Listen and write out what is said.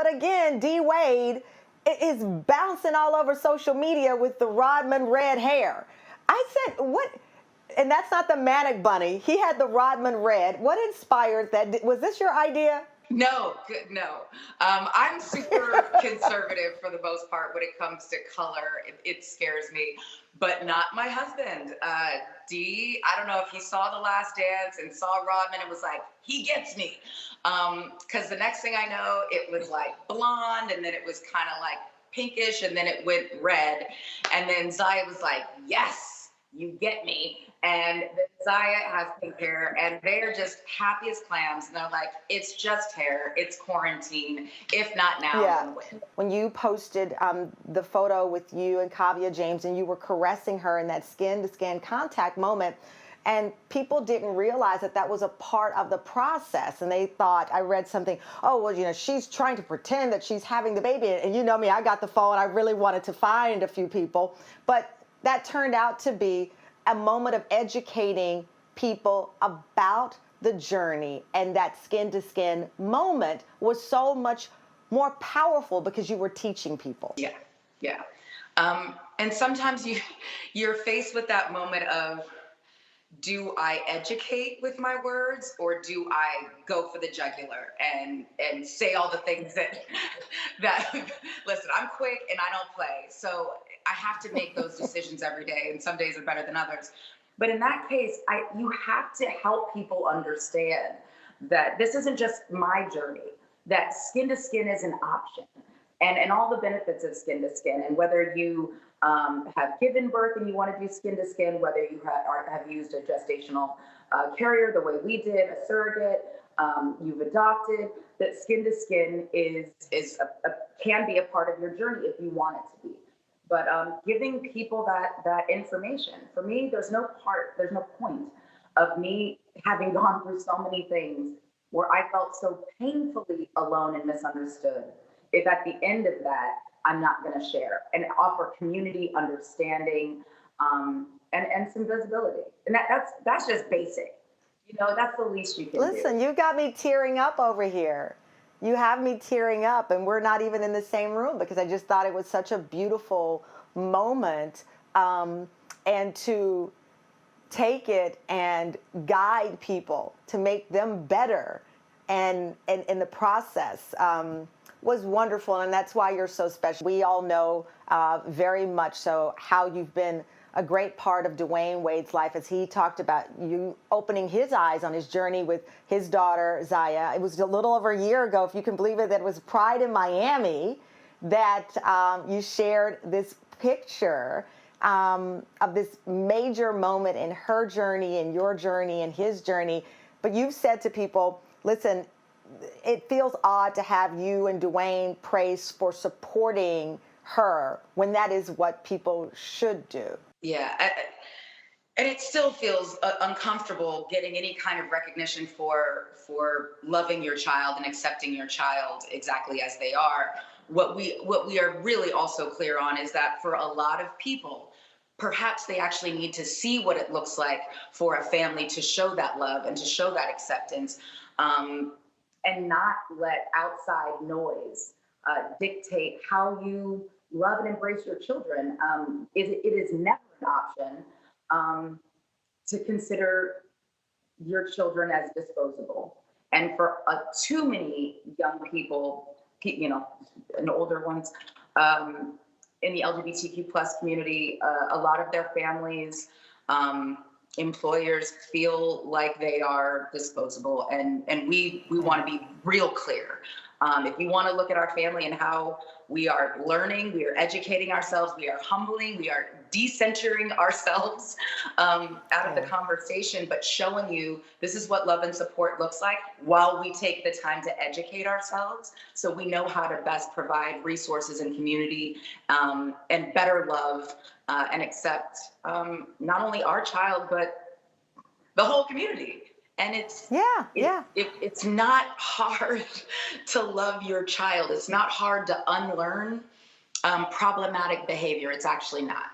But again, D Wade is bouncing all over social media with the Rodman red hair. I said, what? And that's not the Manic Bunny. He had the Rodman red. What inspired that? Was this your idea? No, no. I'm super conservative for the most part when it comes to color. It scares me, but not my husband. D, I don't know if he saw The Last Dance and saw Rodman and was like, he gets me. Because the next thing I know, it was like blonde, and then it was kind of like pinkish, and then it went red. And then Zaya was like, yes, you get me. And Zaya has pink hair, and they're just happy as clams. And they're like, it's just hair. It's quarantine. If not now, then when? When you posted the photo with you and Kavya James, and you were caressing her in that skin-to-skin contact moment, and people didn't realize that that was a part of the process. And they thought, I read something, oh, well, you know, she's trying to pretend that she's having the baby. And you know me, I got the phone. I really wanted to find a few people. But that turned out to be a moment of educating people about the journey, and that skin-to-skin moment was so much more powerful because you were teaching people. Yeah. And sometimes you're faced with that moment of, do I educate with my words, or do I go for the jugular and say all the things that listen, I'm quick and I don't play. So I have to make those decisions every day, and some days are better than others. But in that case, you have to help people understand that this isn't just my journey, that skin to skin is an option, and all the benefits of skin to skin. And whether you have given birth and you want to do skin to skin, whether you have used a gestational carrier the way we did, a surrogate, you've adopted, that skin to skin can be a part of your journey if you want it to be. But giving people that information, for me, there's no point of me having gone through so many things where I felt so painfully alone and misunderstood, if at the end of that, I'm not going to share and offer community understanding and some visibility. And that's just basic. You know, that's the least you can do. Listen, you got me tearing up over here. You have me tearing up, and we're not even in the same room because I just thought it was such a beautiful moment, and to take it and guide people to make them better, and in the process was wonderful, and that's why you're so special. We all know very much so how you've been a great part of Dwyane Wade's life, as he talked about you opening his eyes on his journey with his daughter, Zaya. It was a little over a year ago, if you can believe it, that it was Pride in Miami that you shared this picture of this major moment in her journey and your journey and his journey. But you've said to people, listen, it feels odd to have you and Dwyane praised for supporting her when that is what people should do. Yeah, and it still feels uncomfortable getting any kind of recognition for loving your child and accepting your child exactly as they are. What we are really also clear on is that for a lot of people, perhaps they actually need to see what it looks like for a family to show that love and to show that acceptance, and not let outside noise dictate how you love and embrace your children. It is never an option to consider your children as disposable. And for too many young people, you know, and older ones in the LGBTQ plus community, a lot of their families, employers feel like they are disposable, and we want to be real clear. If you want to look at our family and how we are learning, we are educating ourselves, we are humbling, we are decentering ourselves out of the conversation, but showing you this is what love and support looks like while we take the time to educate ourselves so we know how to best provide resources and community and better love and accept not only our child, but the whole community. And it's not hard to love your child. It's not hard to unlearn problematic behavior. It's actually not.